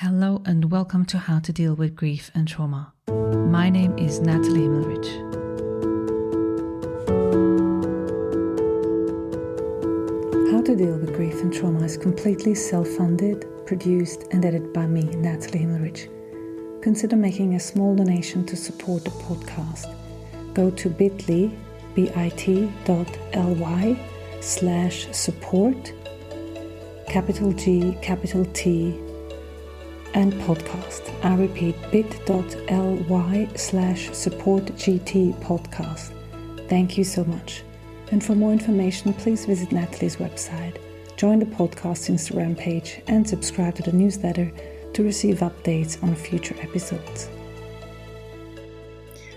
Hello and welcome to How to Deal with Grief and Trauma. My name is Natalie Himmelrich. How to Deal with Grief and Trauma is completely self-funded, produced and edited by me, Natalie Himmelrich. Consider making a small donation to support the podcast. Go to bit.ly/support, capital G, capital T, and podcast. I repeat, bit.ly/supportgt podcast. Thank you so much. And for more information, please visit Natalie's website, join the podcast Instagram page, and subscribe to the newsletter to receive updates on future episodes.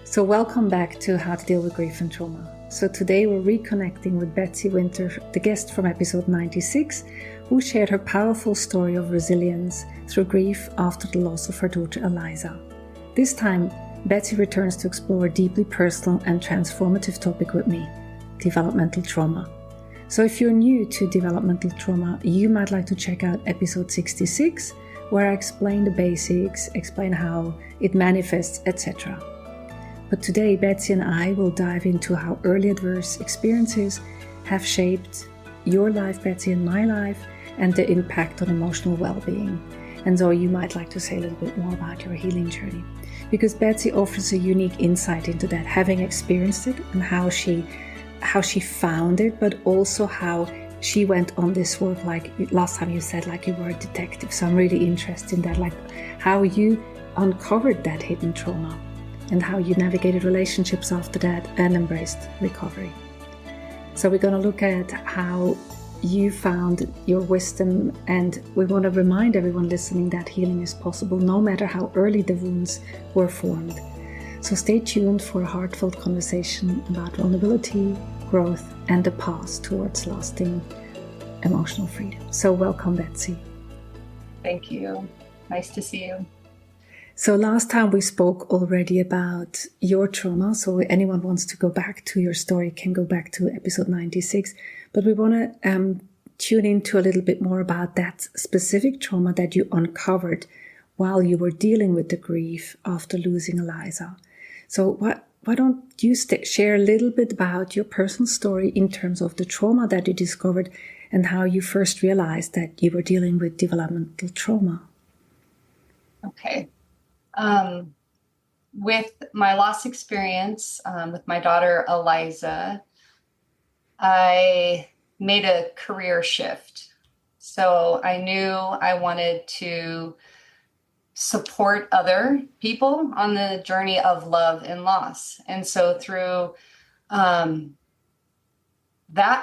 So welcome back to How to Deal with Grief and Trauma. So today we're reconnecting with Betsy Winter, the guest from episode 96, who shared her powerful story of resilience through grief after the loss of her daughter Eliza. This time, Betsy returns to explore a deeply personal and transformative topic with me, developmental trauma. So if you're new to developmental trauma, you might like to check out episode 66, where I explain the basics, explain how it manifests, etc. But today, Betsy and I will dive into how early adverse experiences have shaped your life, Betsy, and my life, and the impact on emotional well-being. And so you might like to say a little bit more about your healing journey, because Betsy offers a unique insight into that, having experienced it and how she found it, but also how she went on this work. Like last time you said, like you were a detective. So I'm really interested in that, like how you uncovered that hidden trauma and how you navigated relationships after that and embraced recovery. So we're going to look at how you found your wisdom, and we want to remind everyone listening that healing is possible no matter how early the wounds were formed. So stay tuned for a heartfelt conversation about vulnerability, growth, and the path towards lasting emotional freedom. So welcome, Betsy. Thank you. Nice to see you. So last time we spoke already about your trauma. So anyone wants to go back to your story can go back to episode 96. But we want to tune into a little bit more about that specific trauma that you uncovered while you were dealing with the grief after losing Eliza. So why don't you share a little bit about your personal story in terms of the trauma that you discovered and how you first realized that you were dealing with developmental trauma? Okay. With my loss experience with my daughter Eliza, I made a career shift. So I knew I wanted to support other people on the journey of love and loss. And so through that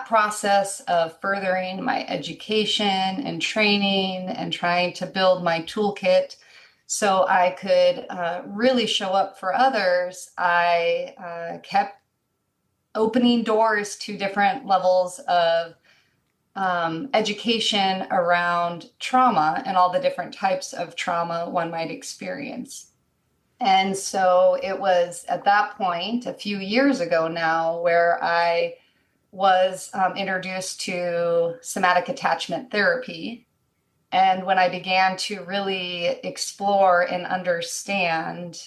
process of furthering my education and training and trying to build my toolkit so I could really show up for others, I kept opening doors to different levels of education around trauma and all the different types of trauma one might experience. And so it was at that point, a few years ago now, where I was introduced to somatic attachment therapy. And when I began to really explore and understand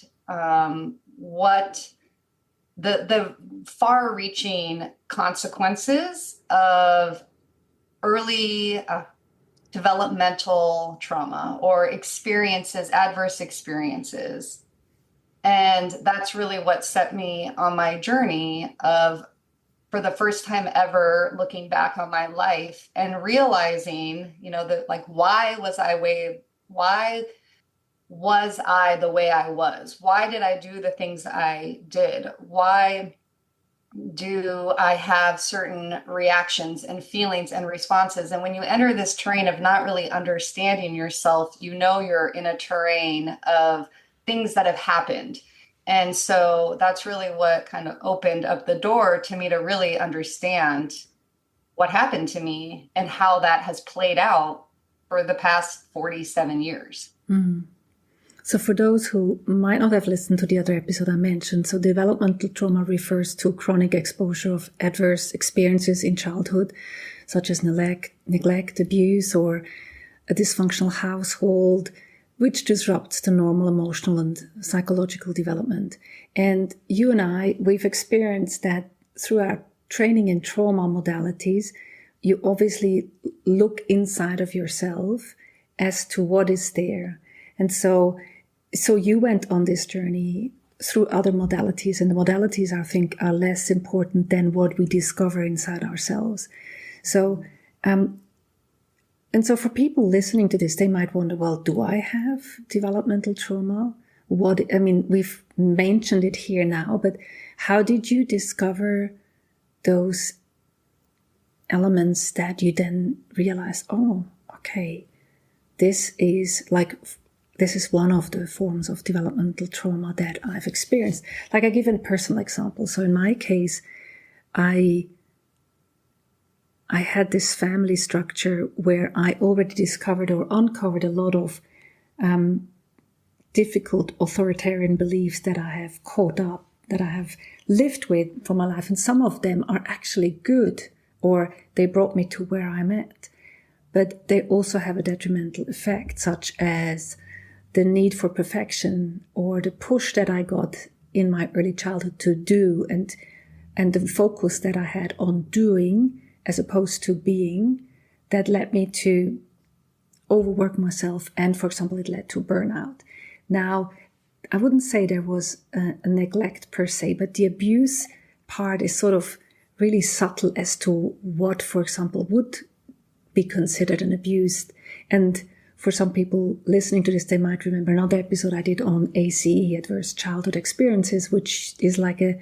what the far-reaching consequences of early developmental trauma or experiences, adverse experiences. And that's really what set me on my journey of, for the first time ever, looking back on my life and realizing, that like, why was I the way I was? Why did I do the things I did? Why do I have certain reactions and feelings and responses? And when you enter this terrain of not really understanding yourself, you're in a terrain of things that have happened. And so that's really what kind of opened up the door to me to really understand what happened to me and how that has played out for the past 47 years. Mm. So for those who might not have listened to the other episode I mentioned, so developmental trauma refers to chronic exposure of adverse experiences in childhood, such as neglect, abuse, or a dysfunctional household, which disrupts the normal emotional and psychological development. And you and I, we've experienced that through our training in trauma modalities. You obviously look inside of yourself as to what is there. And so you went on this journey through other modalities, and the modalities, I think, are less important than what we discover inside ourselves. So, and so for people listening to this, they might wonder, well, do I have developmental trauma? We've mentioned it here now, but how did you discover those elements that you then realized, oh, okay, this is one of the forms of developmental trauma that I've experienced. Like, I give a personal example. So in my case, I had this family structure where I already discovered or uncovered a lot of difficult authoritarian beliefs that I have caught up, that I have lived with for my life. And some of them are actually good, or they brought me to where I'm at. But they also have a detrimental effect, such as the need for perfection, or the push that I got in my early childhood to do, and the focus that I had on doing as opposed to being, that led me to overwork myself. And, for example, it led to burnout. Now, I wouldn't say there was a neglect per se, but the abuse part is sort of really subtle as to what, for example, would be considered an abuse. And for some people listening to this, they might remember another episode I did on ACE, Adverse Childhood Experiences, which is like a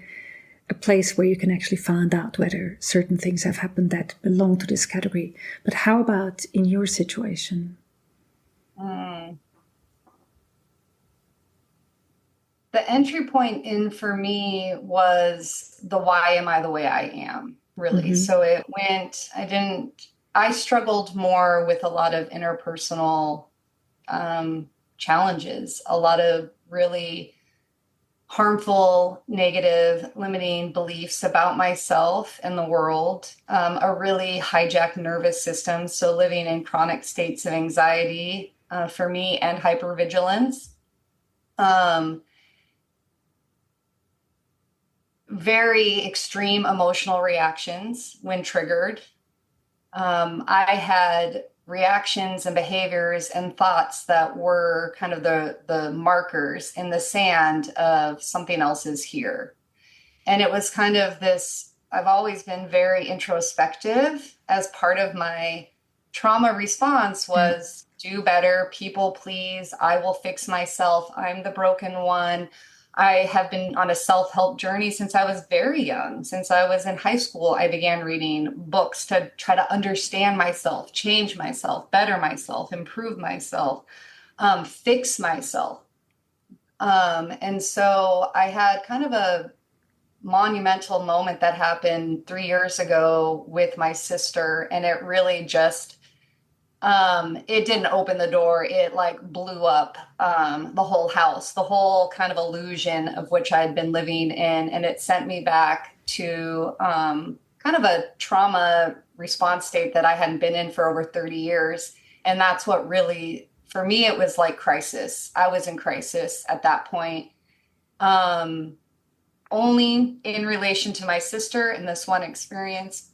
place where you can actually find out whether certain things have happened that belong to this category. But how about in your situation? The entry point in for me was the why am I the way I am, really. So I struggled more with a lot of interpersonal challenges, a lot of really harmful, negative, limiting beliefs about myself and the world, a really hijacked nervous system. So living in chronic states of anxiety for me, and hypervigilance. Very extreme emotional reactions when triggered. I had reactions and behaviors and thoughts that were kind of the markers in the sand of something else is here. And it was kind of this, I've always been very introspective. As part of my trauma response was do better, people please, I will fix myself, I'm the broken one. I have been on a self-help journey since I was very young. Since I was in high school, I began reading books to try to understand myself, change myself, better myself, improve myself, fix myself. And so I had kind of a monumental moment that happened 3 years ago with my sister, and it really just it didn't open the door. It like blew up the whole house, the whole kind of illusion of which I'd been living in. And it sent me back to kind of a trauma response state that I hadn't been in for over 30 years. And that's what really, for me, it was like crisis. I was in crisis at that point. Only in relation to my sister in this one experience.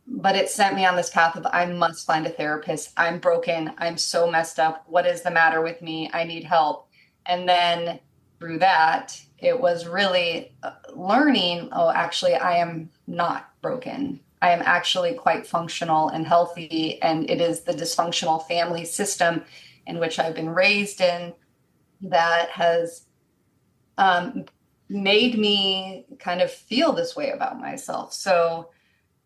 But it sent me on this path of I must find a therapist. I'm broken. I'm so messed up. What is the matter with me? I need help. And then through that, it was really learning, oh, actually, I am not broken. I am actually quite functional and healthy. And it is the dysfunctional family system in which I've been raised in that has made me kind of feel this way about myself. So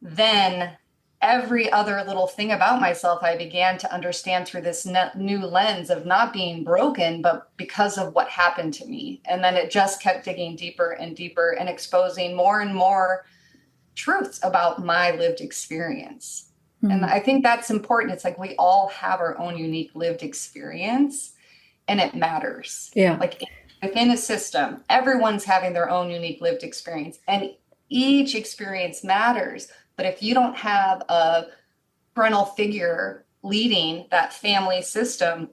then every other little thing about myself, I began to understand through this new lens of not being broken, but because of what happened to me. And then it just kept digging deeper and deeper and exposing more and more truths about my lived experience. Mm-hmm. And I think that's important. It's like we all have our own unique lived experience, and it matters. Yeah. Like within a system, everyone's having their own unique lived experience, and each experience matters. But if you don't have a parental figure leading that family system,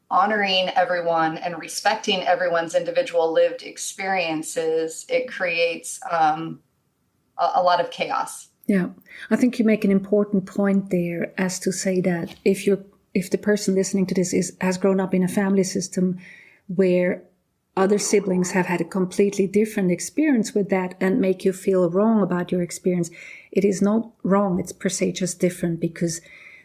honoring everyone and respecting everyone's individual lived experiences, it creates a lot of chaos. Yeah, I think you make an important point there, as to say that if the person listening to this has grown up in a family system where other siblings have had a completely different experience with that and make you feel wrong about your experience, it is not wrong. It's per se just different, because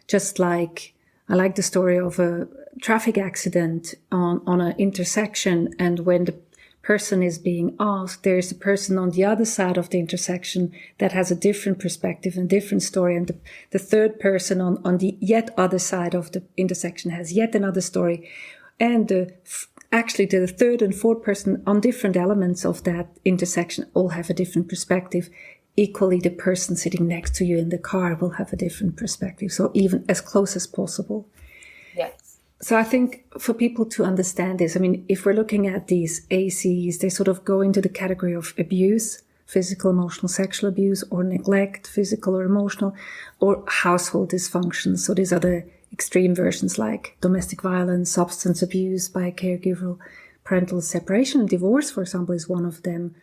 just like I like the story of a traffic accident on an intersection, and when the person is being asked, there's a person on the other side of the intersection that has a different perspective and different story, and the third person on the yet other side of the intersection has yet another story, and actually the third and fourth person on different elements of that intersection all have a different perspective. Equally, the person sitting next to you in the car will have a different perspective. So even as close as possible. Yes. So I think for people to understand this, I mean, if we're looking at these ACs, they sort of go into the category of abuse, physical, emotional, sexual abuse, or neglect, physical or emotional, or household dysfunction. So these are the extreme versions, like domestic violence, substance abuse by a caregiver, parental separation and divorce, for example, is one of them,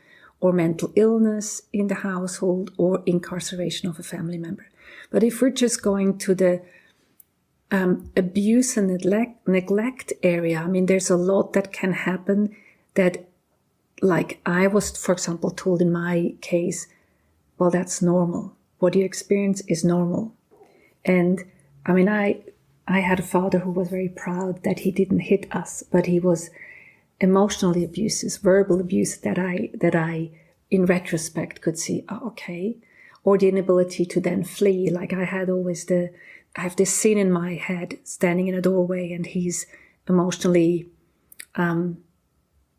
or mental illness in the household, or incarceration of a family member. But if we're just going to the abuse and neglect area, I mean, there's a lot that can happen that, like I was, for example, told in my case, well, that's normal. What you experience is normal. And I mean, I had a father who was very proud that he didn't hit us, but he was emotionally abusive, verbal abuse that I, in retrospect, could see, oh, okay. Or the inability to then flee. Like I have this scene in my head, standing in a doorway, and he's emotionally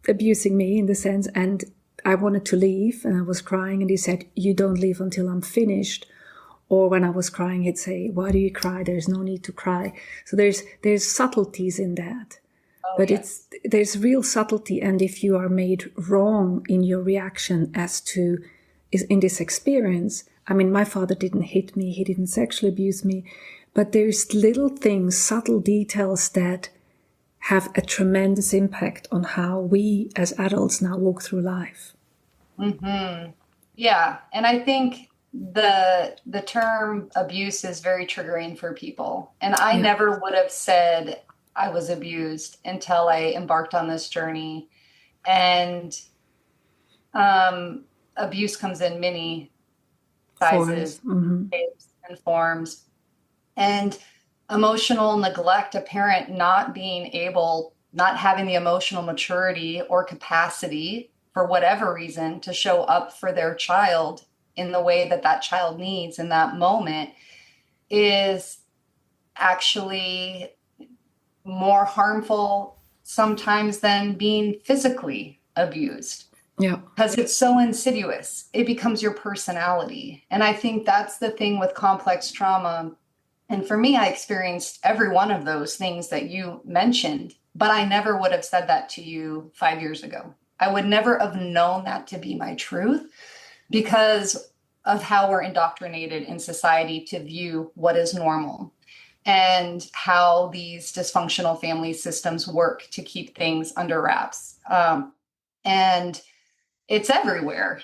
abusing me in the sense, and I wanted to leave, and I was crying, and he said, you don't leave until I'm finished. Or when I was crying, he'd say, why do you cry? There's no need to cry. So there's subtleties in that. Oh, but yes. There's real subtlety. And if you are made wrong in your reaction as to, in this experience, I mean, my father didn't hit me, he didn't sexually abuse me, but there's little things, subtle details that have a tremendous impact on how we as adults now walk through life. Mm-hmm. Yeah. And I think the term abuse is very triggering for people. And I never would have said I was abused until I embarked on this journey. And abuse comes in many sizes, shapes, and forms. And emotional neglect, a parent not having the emotional maturity or capacity for whatever reason to show up for their child in the way that that child needs in that moment, is actually more harmful sometimes than being physically abused. Yeah. Because it's so insidious. It becomes your personality. And I think that's the thing with complex trauma. And for me, I experienced every one of those things that you mentioned, but I never would have said that to you 5 years ago. I would never have known that to be my truth, because of how we're indoctrinated in society to view what is normal and how these dysfunctional family systems work to keep things under wraps. And it's everywhere.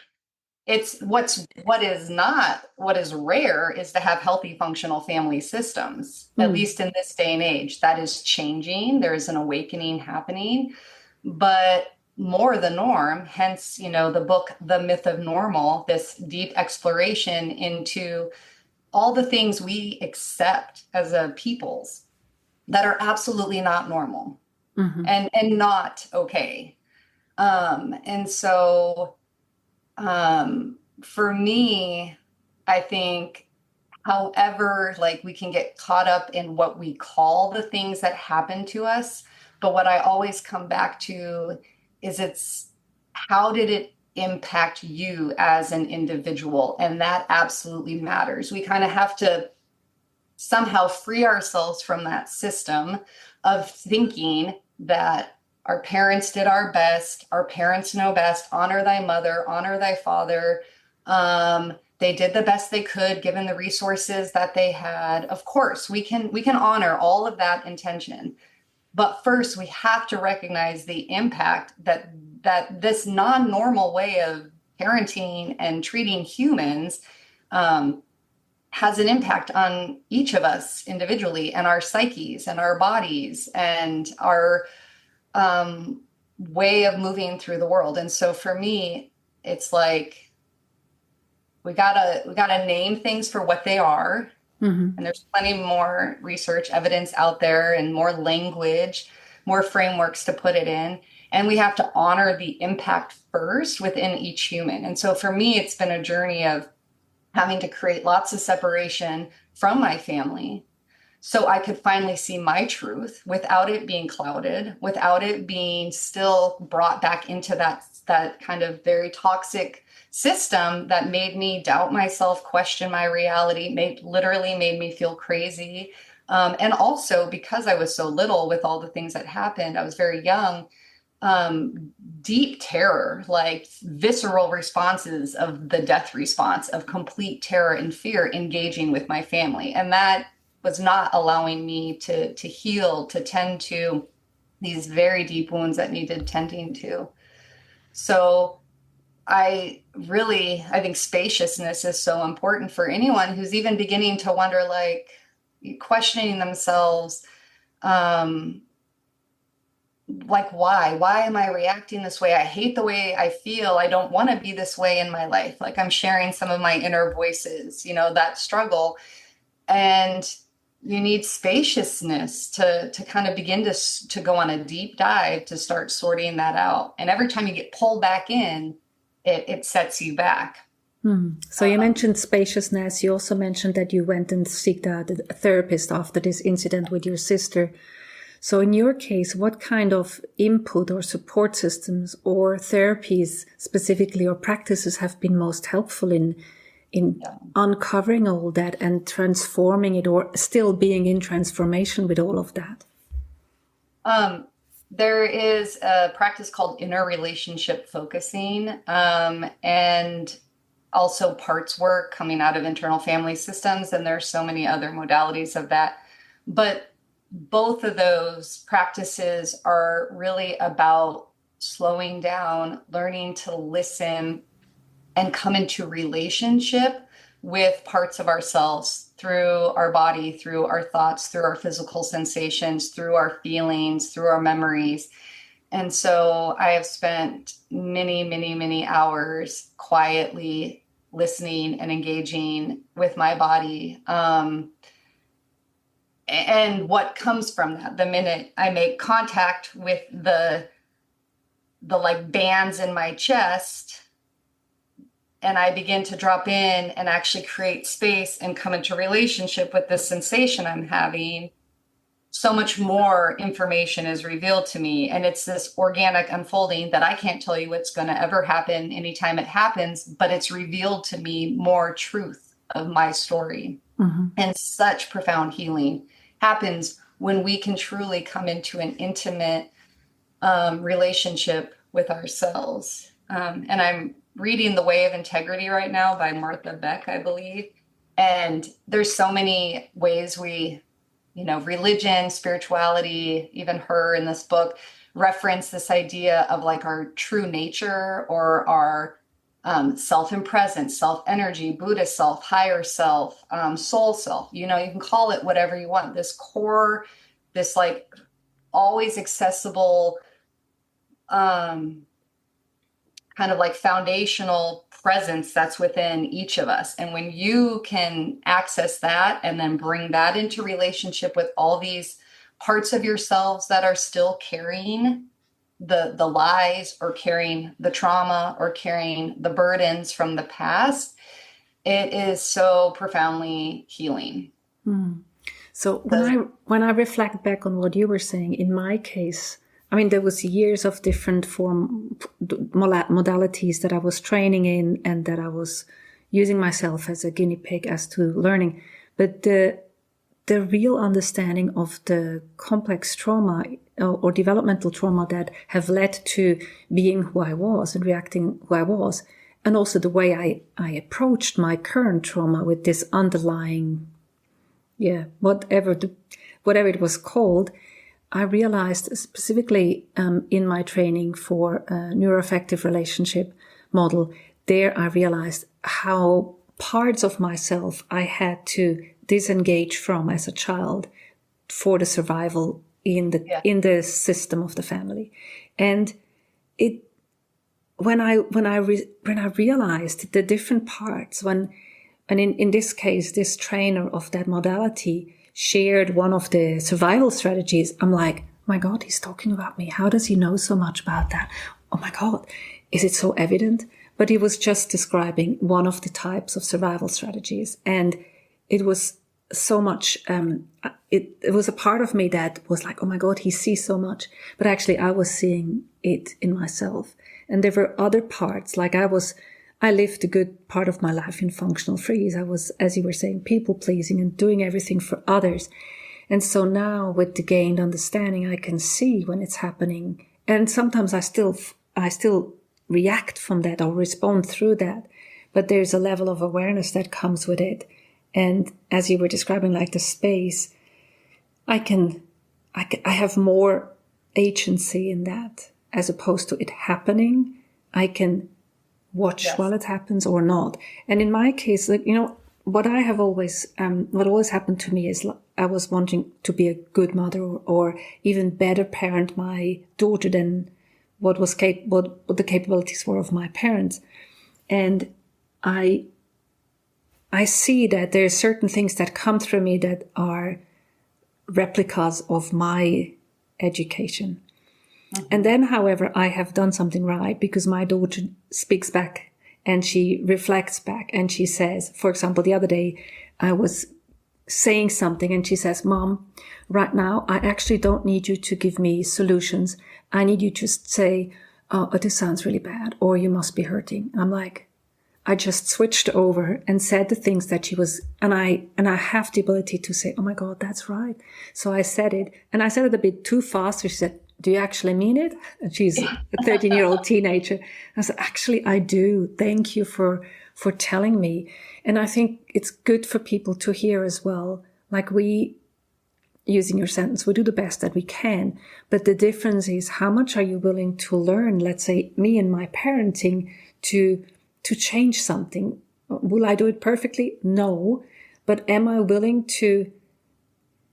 It's what is rare is to have healthy, functional family systems, at least in this day and age. That is changing. There is an awakening happening, but more the norm, hence, the book, The Myth of Normal, this deep exploration into all the things we accept as a peoples that are absolutely not normal and not okay. And so for me, I think, however, like we can get caught up in what we call the things that happen to us, but what I always come back to is it's how did it impact you as an individual? And that absolutely matters. We kind of have to somehow free ourselves from that system of thinking that our parents did our best, our parents know best, honor thy mother, honor thy father. They did the best they could given the resources that they had. Of course, we can honor all of that intention. But first, we have to recognize the impact that this non-normal way of parenting and treating humans has an impact on each of us individually, and our psyches and our bodies and our way of moving through the world. And so for me, it's like we gotta name things for what they are. And there's plenty more research evidence out there and more language, more frameworks to put it in. And we have to honor the impact first within each human. And so for me, it's been a journey of having to create lots of separation from my family so I could finally see my truth without it being clouded, without it being still brought back into that kind of very toxic system that made me doubt myself, question my reality, literally made me feel crazy. And also because I was so little with all the things that happened, I was very young, deep terror, like visceral responses of the death response of complete terror and fear engaging with my family. And that was not allowing me to heal, to tend to these very deep wounds that needed tending to. So I think spaciousness is so important for anyone who's even beginning to wonder, like questioning themselves, like, why am I reacting this way? I hate the way I feel. I don't want to be this way in my life. Like I'm sharing some of my inner voices, that struggle. And you need spaciousness to kind of begin to go on a deep dive to start sorting that out. And every time you get pulled back in, it sets you back. So you mentioned spaciousness. You also mentioned that you went and sought out a therapist after this incident with your sister. So in your case, what kind of input or support systems or therapies specifically or practices have been most helpful in uncovering all that and transforming it, or still being in transformation with all of that? There is a practice called inner relationship focusing, and also parts work coming out of internal family systems. And there's so many other modalities of that. But both of those practices are really about slowing down, learning to listen, and come into relationship with parts of ourselves through our body, through our thoughts, through our physical sensations, through our feelings, through our memories. And so I have spent many, many, many hours quietly listening and engaging with my body. And what comes from that, the minute I make contact with the like bands in my chest, and I begin to drop in and actually create space and come into relationship with the sensation I'm having, so much more information is revealed to me. And it's this organic unfolding that I can't tell you what's going to ever happen anytime it happens, but it's revealed to me more truth of my story. And such profound healing happens when we can truly come into an intimate relationship with ourselves. And I'm reading The Way of Integrity right now by Martha Beck, I believe. And there's so many ways we, religion, spirituality, even her in this book, reference this idea of like our true nature or our self and presence, self energy, Buddha self, higher self, soul self. You can call it whatever you want. This core, this like always accessible, kind of like foundational presence that's within each of us. And when you can access that and then bring that into relationship with all these parts of yourselves that are still carrying the lies or carrying the trauma or carrying the burdens from the past, it is so profoundly healing. So when I reflect back on what you were saying, in my case, there was years of different modalities that I was training in and that I was using myself as a guinea pig as to learning. But the real understanding of the complex trauma or developmental trauma that have led to being who I was and reacting who I was, and also the way I approached my current trauma with this underlying, whatever it was called, I realized specifically in my training for a neuroaffective relationship model, there I realized how parts of myself I had to disengage from as a child for the survival in the system of the family. And it when I realized the different parts, and in this case, this trainer of that modality shared one of the survival strategies, I'm like, my God, he's talking about me. How does he know so much about that? Oh my God, is it so evident? But he was just describing one of the types of survival strategies. And it was so much, it was a part of me that was like, oh my God, he sees so much. But actually I was seeing it in myself. And there were other parts, like I lived a good part of my life in functional freeze. I was, as you were saying, people pleasing and doing everything for others. And so now with the gained understanding, I can see when it's happening. And sometimes I still react from that or respond through that. But there's a level of awareness that comes with it. And as you were describing, like the space, I have more agency in that as opposed to it happening. I can watch while it happens or not. And in my case, like, what always happened to me is I was wanting to be a good mother or even better parent my daughter than what the capabilities were of my parents. And I see that there are certain things that come through me that are replicas of my education. Mm-hmm. And then, however, I have done something right because my daughter speaks back and she reflects back and she says, for example, the other day I was saying something and she says, Mom, right now I actually don't need you to give me solutions. I need you to say, oh, this sounds really bad, or you must be hurting. And I'm like, I just switched over and said the things that she was, and I have the ability to say, oh my God, that's right. So I said it, and I said it a bit too fast. So she said, do you actually mean it? And she's a 13-year-old teenager. I said, actually, I do. Thank you for telling me. And I think it's good for people to hear as well. Like using your sentence, we do the best that we can. But the difference is how much are you willing to learn? Let's say me and my parenting to change something. Will I do it perfectly? No. But am I willing to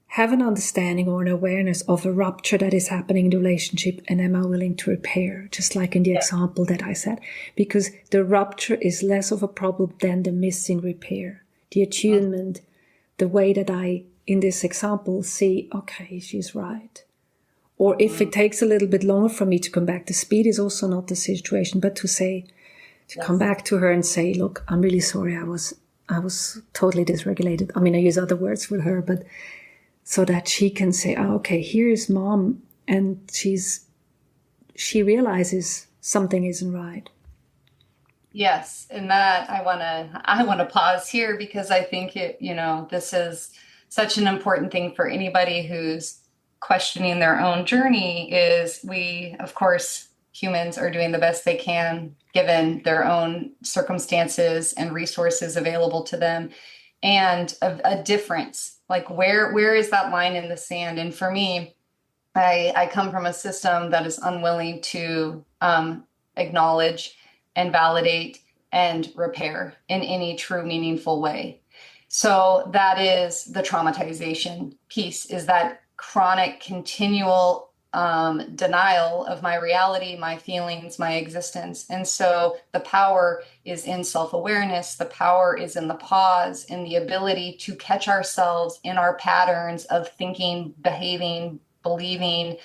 have an understanding or an awareness of a rupture that is happening in the relationship, and am I willing to repair, just like in the example that I said? Because the rupture is less of a problem than the missing repair, the attunement, the way that I, in this example, see, okay, she's right. Or if it takes a little bit longer for me to come back, the speed is also not the situation, but to come back to her and say, look, I'm really sorry, I was totally dysregulated. I mean, I use other words with her, but so that she can say, oh, okay, here's Mom, and she realizes something isn't right. Yes, and that I want to pause here because I think this is such an important thing for anybody who's questioning their own journey. Is we, of course, humans are doing the best they can given their own circumstances and resources available to them, and a difference. Like where is that line in the sand? And for me, I come from a system that is unwilling to acknowledge and validate and repair in any true meaningful way. So that is the traumatization piece, is that chronic, continual denial of my reality, my feelings, my existence. And so the power is in self-awareness. The power is in the pause, in the ability to catch ourselves in our patterns of thinking, behaving, believing,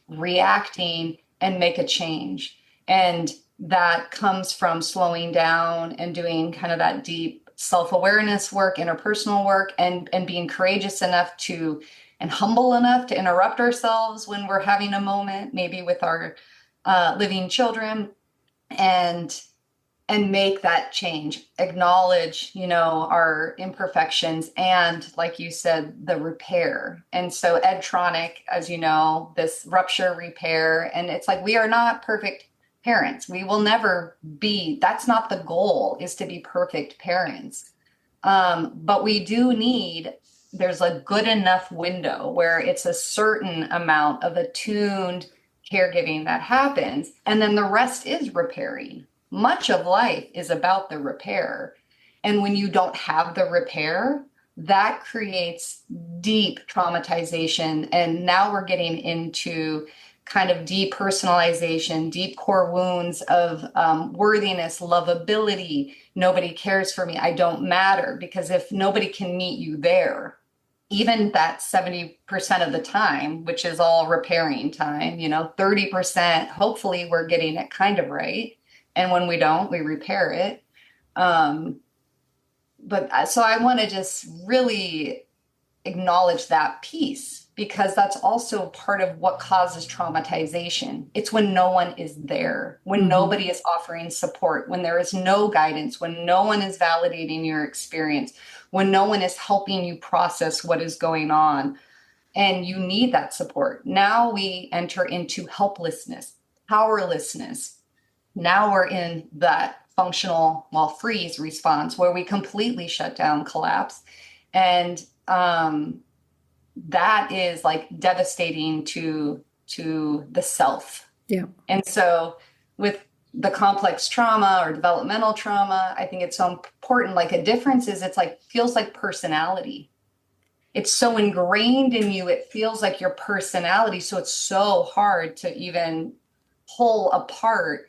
reacting, and make a change. And that comes from slowing down and doing kind of that deep self-awareness work, interpersonal work, and being courageous enough to and humble enough to interrupt ourselves when we're having a moment, maybe with our living children, and make that change, acknowledge, our imperfections, and like you said, the repair. And so Edtronic, as you know, this rupture repair, and it's like, we are not perfect parents. We will never be, that's not the goal, is to be perfect parents. But we do need there's a good enough window where it's a certain amount of attuned caregiving that happens, and then the rest is repairing. Much of life is about the repair. And when you don't have the repair, that creates deep traumatization. And now we're getting into kind of depersonalization, deep core wounds of worthiness, lovability. Nobody cares for me. I don't matter. Because if nobody can meet you there, even that 70% of the time, which is all repairing time, 30%, hopefully we're getting it kind of right. And when we don't, we repair it. So I want to just really acknowledge that piece, because that's also part of what causes traumatization. It's when no one is there, when nobody is offering support, when there is no guidance, when no one is validating your experience, when no one is helping you process what is going on, and you need that support. Now we enter into helplessness, powerlessness. Now we're in that functional, freeze response where we completely shut down, collapse. And that is like devastating to the self. Yeah. And so with the complex trauma or developmental trauma, I think it's so important. Like, a difference is it's like feels like personality. It's so ingrained in you. It feels like your personality. So it's so hard to even pull apart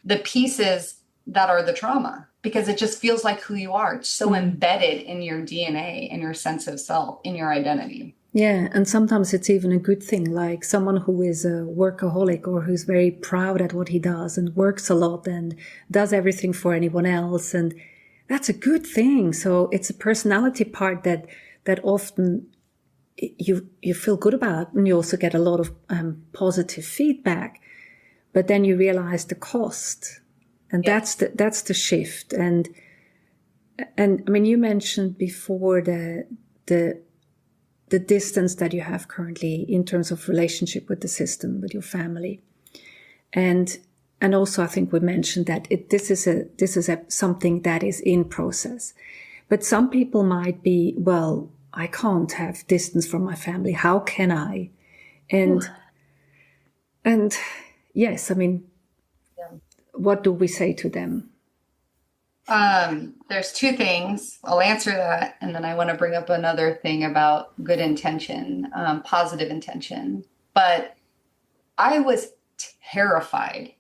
the pieces that are the trauma, because it just feels like who you are. It's so embedded in your DNA, in your sense of self, in your identity. Yeah, and sometimes it's even a good thing, like someone who is a workaholic or who's very proud at what he does and works a lot and does everything for anyone else, and that's a good thing. So it's a personality part that often you feel good about, and you also get a lot of positive feedback. But then you realize the cost, and that's the shift. And I mean, you mentioned before the distance that you have currently in terms of relationship with the system, with your family, and also I think we mentioned that this is something that is in process. But some people might be, well, I can't have distance from my family. How can I? And yes, I mean, what do we say to them? There's two things. I'll answer that, and then I want to bring up another thing about good intention, positive intention. But I was terrified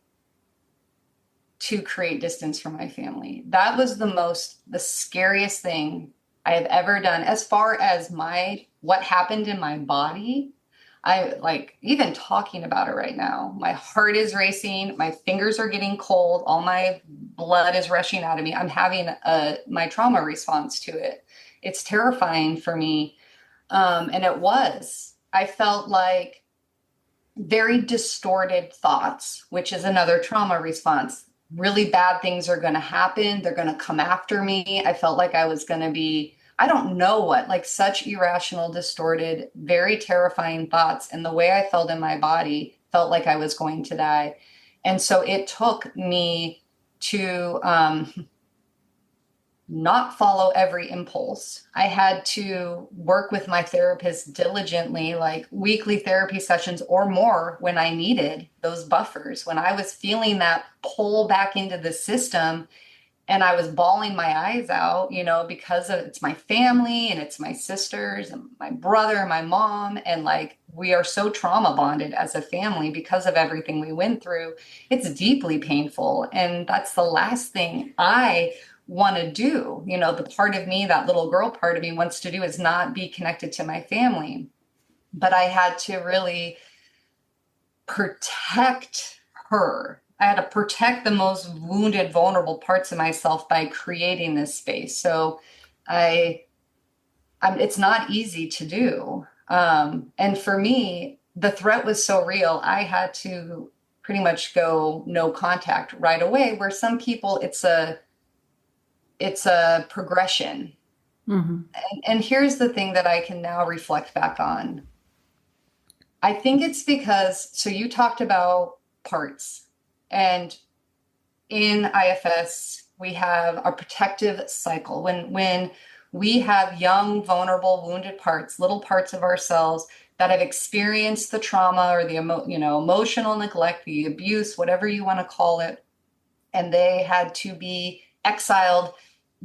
to create distance from my family. That was the scariest thing I have ever done. As far as what happened in my body, I like even talking about it right now. My heart is racing. My fingers are getting cold. All my blood is rushing out of me. I'm having my trauma response to it. It's terrifying for me. And it was. I felt like very distorted thoughts, which is another trauma response. Really bad things are going to happen. They're going to come after me. I felt like I was going to be, I don't know what, like such irrational, distorted, very terrifying thoughts. And the way I felt in my body felt like I was going to die. And so it took me to not follow every impulse. I had to work with my therapist diligently, like weekly therapy sessions or more when I needed those buffers, when I was feeling that pull back into the system. And I was bawling my eyes out, because it's my family and it's my sisters and my brother and my mom. And like, we are so trauma bonded as a family because of everything we went through. It's deeply painful. And that's the last thing I want to do. The part of me, that little girl part of me wants to do is not be connected to my family. But I had to really protect her. I had to protect the most wounded, vulnerable parts of myself by creating this space. So it's not easy to do. And for me, the threat was so real, I had to pretty much go no contact right away, where some people it's a progression. Mm-hmm. And here's the thing that I can now reflect back on. I think it's because, so you talked about parts. And in IFS, we have a protective cycle. When We have young, vulnerable, wounded parts, little parts of ourselves that have experienced the trauma or the emotional neglect, the abuse, whatever you want to call it. And they had to be exiled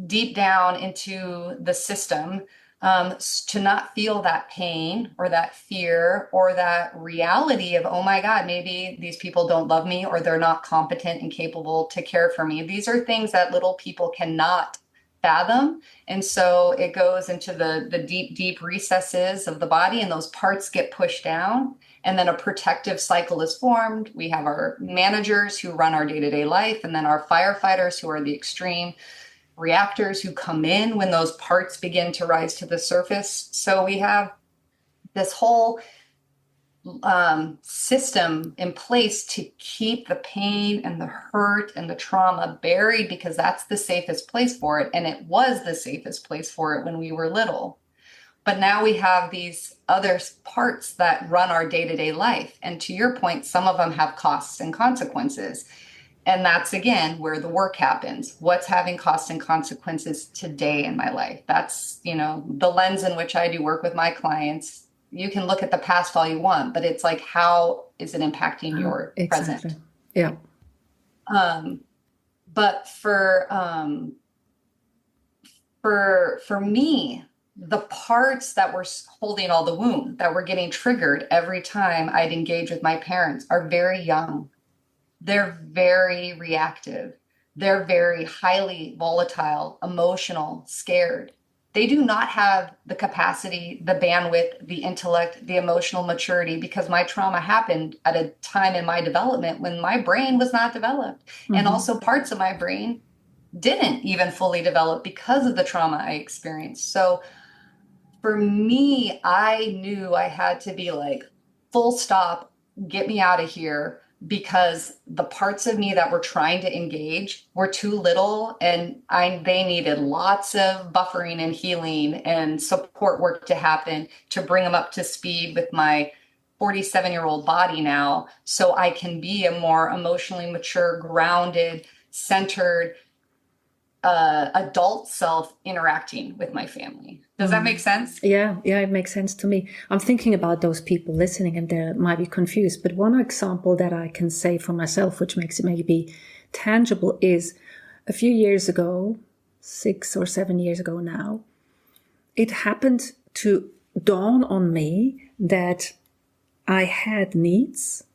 deep down into the system to not feel that pain or that fear or that reality of, oh my God, maybe these people don't love me or they're not competent and capable to care for me. These are things that little people cannot fathom. And so it goes into the deep, deep recesses of the body, and those parts get pushed down. And then a protective cycle is formed. We have our managers who run our day-to-day life, and then our firefighters who are the extreme reactors who come in when those parts begin to rise to the surface. So we have this whole system in place to keep the pain and the hurt and the trauma buried, because that's the safest place for it. And it was the safest place for it when we were little. But now we have these other parts that run our day-to-day life. And to your point, some of them have costs and consequences. And that's, again, where the work happens. What's having costs and consequences today in my life? That's, the lens in which I do work with my clients. You can look at the past all you want, but it's like, how is it impacting your exactly. present? Yeah. But for me, the parts that were holding all the wound, that were getting triggered every time I'd engage with my parents, are very young. They're very reactive. They're very highly volatile, emotional, scared. They do not have the capacity, the bandwidth, the intellect, the emotional maturity, because my trauma happened at a time in my development when my brain was not developed. Mm-hmm. And also parts of my brain didn't even fully develop because of the trauma I experienced. So for me, I knew I had to be like, full stop, get me out of here, because the parts of me that were trying to engage were too little, and they needed lots of buffering and healing and support work to happen to bring them up to speed with my 47-year-old body now, so I can be a more emotionally mature, grounded, centered adult self interacting with my family. Does that make sense? Yeah, it makes sense to me. I'm thinking about those people listening and they might be confused. But one example that I can say for myself, which makes it maybe tangible, is a few years ago, 6 or 7 years ago now, it happened to dawn on me that I had needs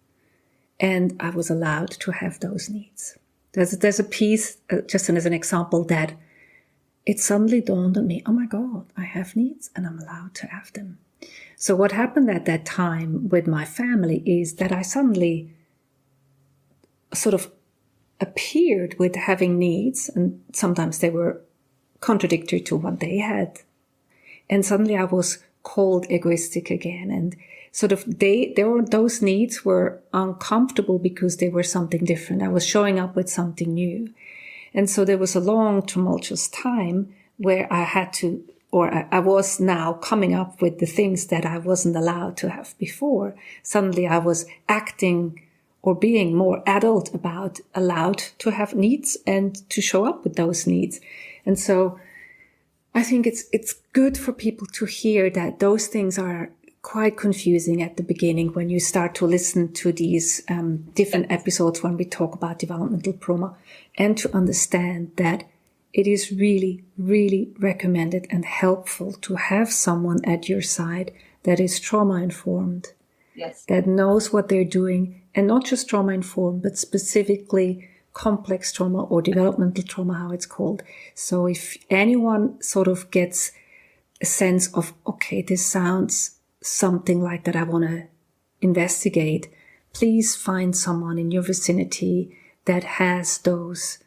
and I was allowed to have those needs. There's a piece, just as an example, that it suddenly dawned on me, oh my God, I have needs and I'm allowed to have them. So what happened at that time with my family is that I suddenly sort of appeared with having needs, and sometimes they were contradictory to what they had. And suddenly I was called egoistic again, and sort of those needs were uncomfortable because they were something different. I was showing up with something new. And so there was a long, tumultuous time where I was now coming up with the things that I wasn't allowed to have before. Suddenly I was acting or being more adult about allowed to have needs and to show up with those needs. And so I think it's good for people to hear that those things are quite confusing at the beginning when you start to listen to these different episodes when we talk about developmental trauma, and to understand that it is really, really recommended and helpful to have someone at your side that is trauma informed, yes, that knows what they're doing, and not just trauma informed, but specifically complex trauma or developmental trauma, how it's called. So if anyone sort of gets a sense of, okay, this sounds something like that I want to investigate, please find someone in your vicinity that has those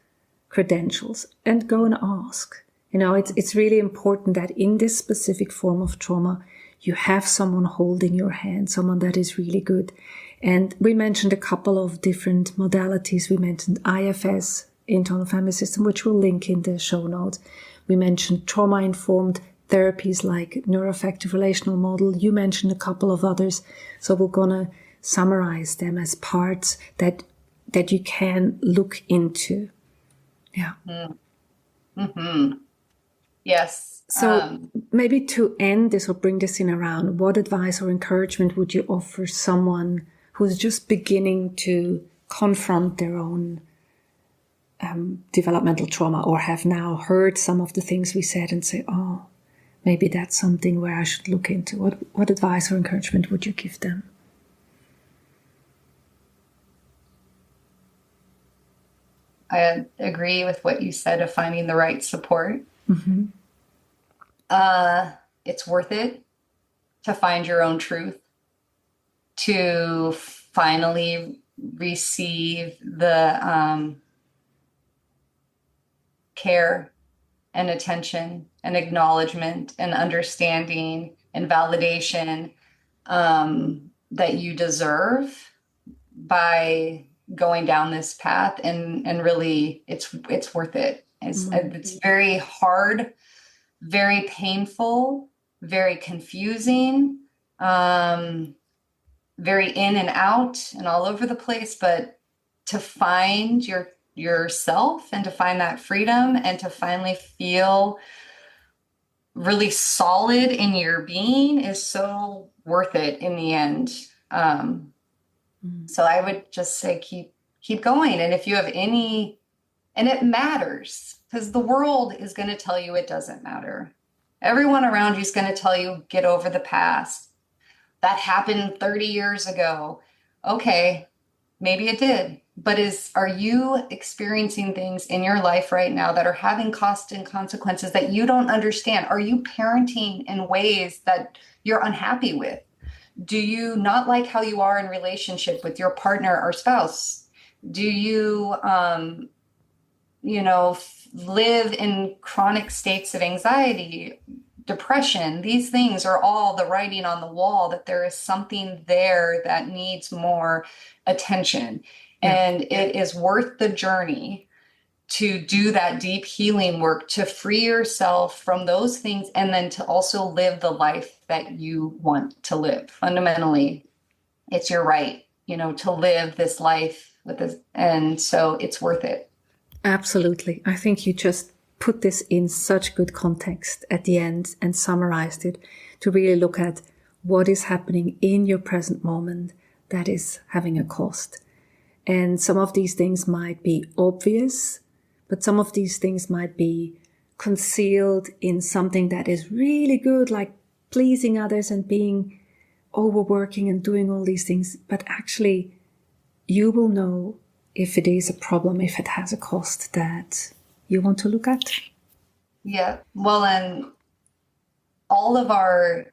credentials and go and ask. It's really important that in this specific form of trauma, you have someone holding your hand, someone that is really good. And we mentioned a couple of different modalities. We mentioned IFS, Internal Family System, which we'll link in the show notes. We mentioned trauma-informed therapies like Neuro, Affective, Relational model. You mentioned a couple of others. So we're going to summarize them as parts that you can look into. Yeah. Mm-hmm. Yes. So maybe to end this or bring this in around, what advice or encouragement would you offer someone who's just beginning to confront their own developmental trauma, or have now heard some of the things we said and say, oh, maybe that's something where I should look into? What advice or encouragement would you give them? I agree with what you said of finding the right support. Mm-hmm. It's worth it to find your own truth, to finally receive the care and attention and acknowledgement and understanding and validation that you deserve by going down this path. And really, it's worth it. It's very hard, very painful, very confusing, very in and out and all over the place. But to find yourself and to find that freedom and to finally feel really solid in your being is so worth it in the end. So I would just say keep going. And if you have any, and it matters, because the world is going to tell you it doesn't matter. Everyone around you is going to tell you, get over the past. That happened 30 years ago. Okay, maybe it did. But are you experiencing things in your life right now that are having costs and consequences that you don't understand? Are you parenting in ways that you're unhappy with? Do you not like how you are in relationship with your partner or spouse? Do you, live in chronic states of anxiety, depression? These things are all the writing on the wall that there is something there that needs more attention. And it is worth the journey to do that deep healing work, to free yourself from those things, and then to also live the life that you want to live. Fundamentally, it's your right, to live this life with this. And so it's worth it. Absolutely. I think you just put this in such good context at the end and summarized it, to really look at what is happening in your present moment that is having a cost. And some of these things might be obvious, but some of these things might be concealed in something that is really good, like pleasing others and being overworking and doing all these things. But actually, you will know if it is a problem, if it has a cost that you want to look at. Yeah. Well, and all of our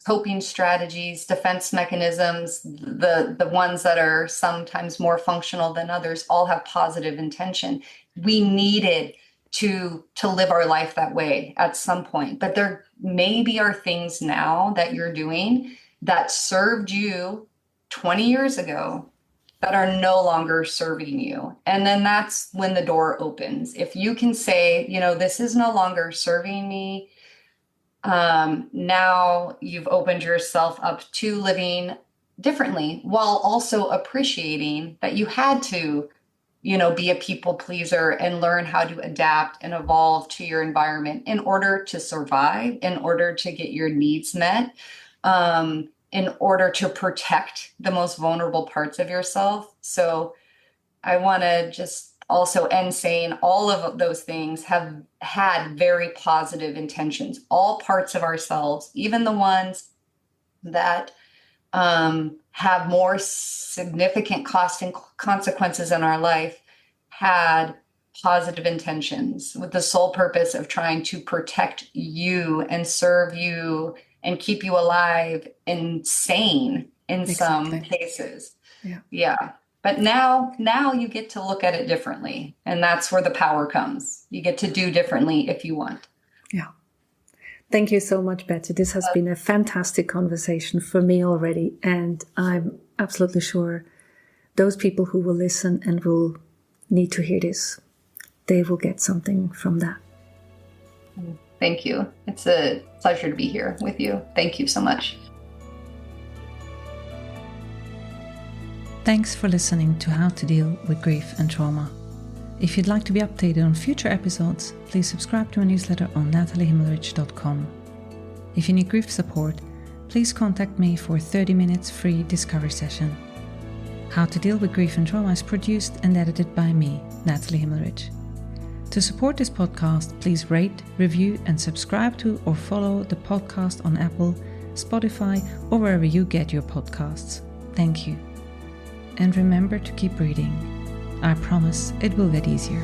coping strategies, defense mechanisms, the ones that are sometimes more functional than others, all have positive intention. We needed to live our life that way at some point. But there maybe are things now that you're doing that served you 20 years ago that are no longer serving you. And then that's when the door opens. If you can say, this is no longer serving me, now you've opened yourself up to living differently, while also appreciating that you had to, be a people pleaser and learn how to adapt and evolve to your environment in order to survive, in order to get your needs met, in order to protect the most vulnerable parts of yourself. So I want to just also end saying all of those things have had very positive intentions. All parts of ourselves, even the ones that have more significant cost and consequences in our life, had positive intentions with the sole purpose of trying to protect you and serve you and keep you alive and sane in some cases. Yeah. But now you get to look at it differently. And that's where the power comes. You get to do differently if you want. Yeah. Thank you so much, Betsy. This has been a fantastic conversation for me already. And I'm absolutely sure those people who will listen and will need to hear this, they will get something from that. Thank you. It's a pleasure to be here with you. Thank you so much. Thanks for listening to How to Deal with Grief and Trauma. If you'd like to be updated on future episodes, please subscribe to my newsletter on nataliehimmelrich.com. If you need grief support, please contact me for a 30 minutes free discovery session. How to Deal with Grief and Trauma is produced and edited by me, Natalie Himmelrich. To support this podcast, please rate, review, and subscribe to or follow the podcast on Apple, Spotify, or wherever you get your podcasts. Thank you. And remember to keep breathing. I promise it will get easier.